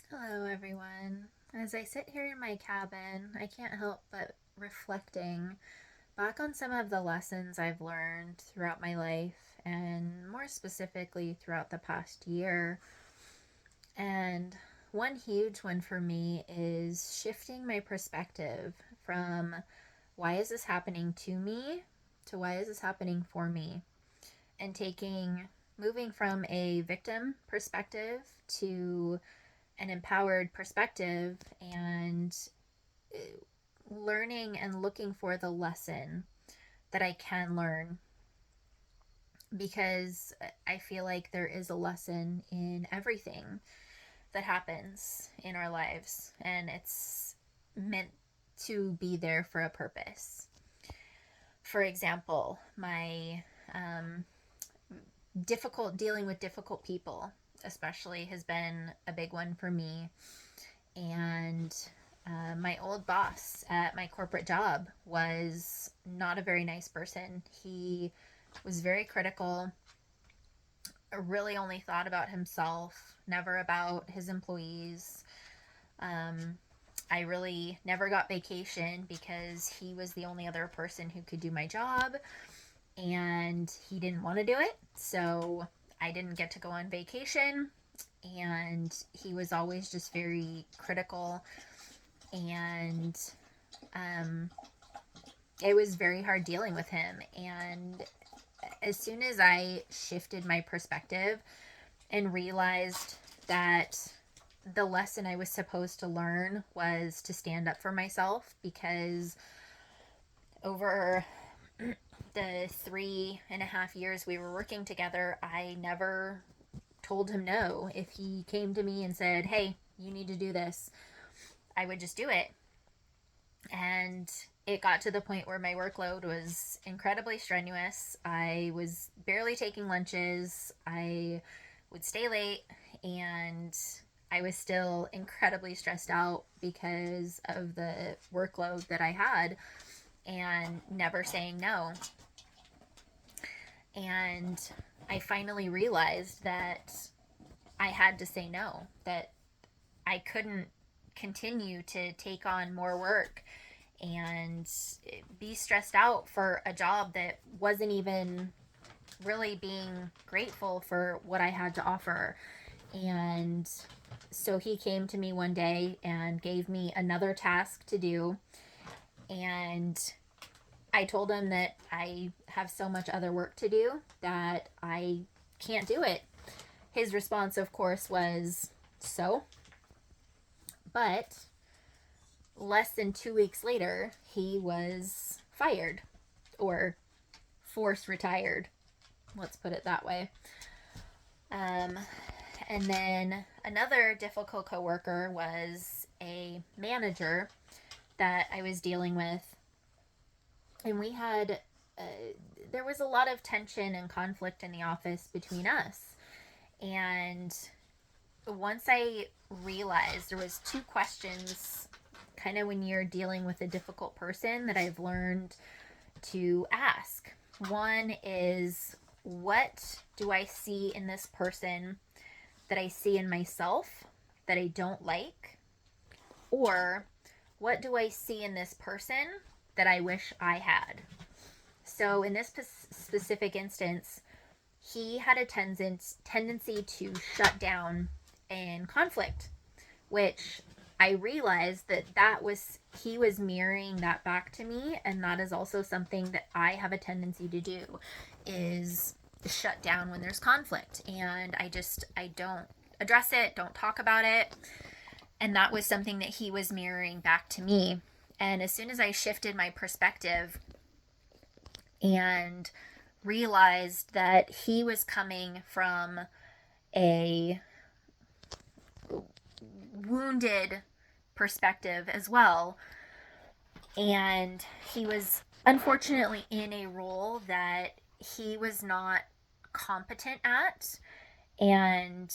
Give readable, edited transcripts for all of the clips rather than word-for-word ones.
Hello, everyone. As I sit here in my cabin, I can't help but reflecting back on some of the lessons I've learned throughout my life, and more specifically throughout the past year. And one huge one for me is shifting my perspective from why is this happening to me to why is this happening for me, and moving from a victim perspective to an empowered perspective and learning and looking for the lesson that I can learn, because I feel like there is a lesson in everything that happens in our lives, and it's meant to be there for a purpose. For example, my difficult dealing with difficult people, especially, has been a big one for me. And my old boss at my corporate job was not a very nice person. He was very critical, really only thought about himself, never about his employees. Um, I really never got vacation because he was the only other person who could do my job, and he didn't want to do it. So I didn't get to go on vacation, and he was always just very critical. And um, it was very hard dealing with him. And as soon as I shifted my perspective and realized that the lesson I was supposed to learn was to stand up for myself, because over the 3.5 years we were working together, I never told him no. If he came to me and said, "Hey, you need to do this," I would just do it. And it got to the point where my workload was incredibly strenuous. I was barely taking lunches. I would stay late, and I was still incredibly stressed out because of the workload that I had and never saying no. And I finally realized that I had to say no, that I couldn't continue to take on more work and be stressed out for a job that wasn't even really being grateful for what I had to offer. And so he came to me one day and gave me another task to do. And I told him that I have so much other work to do that I can't do it. His response, of course, was, "So?" But less than 2 weeks later, he was fired, or forced retired. Let's put it that way. Um, and then another difficult coworker was a manager that I was dealing with, and uh, there was a lot of tension and conflict in the office between us. And once I realized, there was two questions, kind of when you're dealing with a difficult person, that I've learned to ask. One is, what do I see in this person that I see in myself that I don't like? Or what do I see in this person that I wish I had? So in this specific instance, he had a tendency to shut down in conflict, which I realized that was he was mirroring that back to me, and that is also something that I have a tendency to do, is shut down when there's conflict, and I don't address it, don't talk about it. And that was something that he was mirroring back to me. And as soon as I shifted my perspective and realized that he was coming from a wounded perspective as well, and he was unfortunately in a role that he was not competent at. And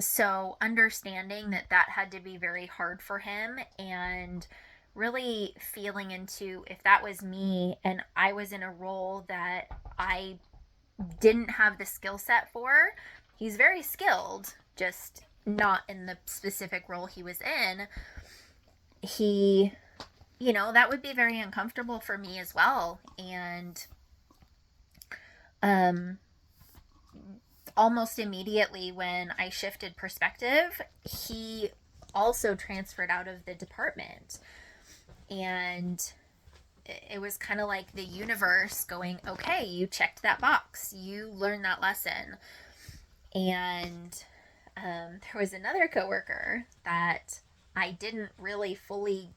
so understanding that that had to be very hard for him, and really feeling into, if that was me and I was in a role that I didn't have the skill set for. He's very skilled, just not in the specific role he was in, he, that would be very uncomfortable for me as well. And um, almost immediately when I shifted perspective, he also transferred out of the department. And it was kind of like the universe going, okay, you checked that box, you learned that lesson. And there was another coworker that I didn't really fully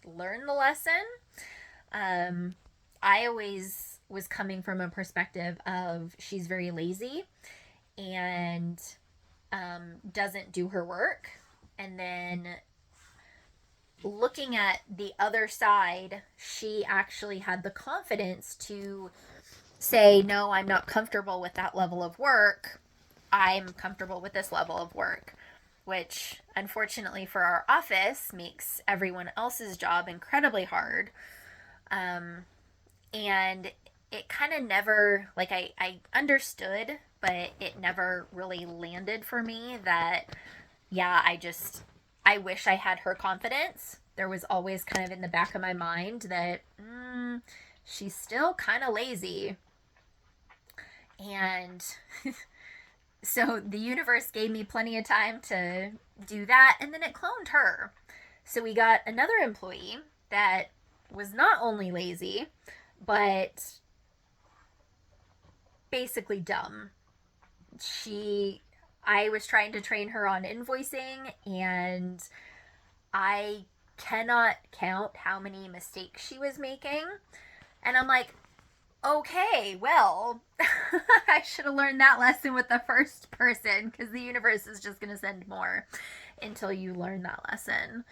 learn the lesson. Um, I always was coming from a perspective of she's very lazy and doesn't do her work. And then looking at the other side, she actually had the confidence to say, no, I'm not comfortable with that level of work. I'm comfortable with this level of work, which unfortunately for our office makes everyone else's job incredibly hard. Um, and it kind of never, like, I understood, but it never really landed for me that, yeah, I wish I had her confidence. There was always kind of in the back of my mind that she's still kind of lazy. And so the universe gave me plenty of time to do that, and then it cloned her. So we got another employee that was not only lazy, but basically dumb. I was trying to train her on invoicing, and I cannot count how many mistakes she was making. And I'm like, okay, well, I should have learned that lesson with the first person because the universe is just going to send more until you learn that lesson.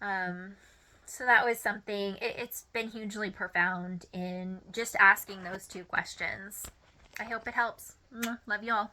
Um, so that was something, it's been hugely profound in just asking those two questions. I hope it helps. Love you all.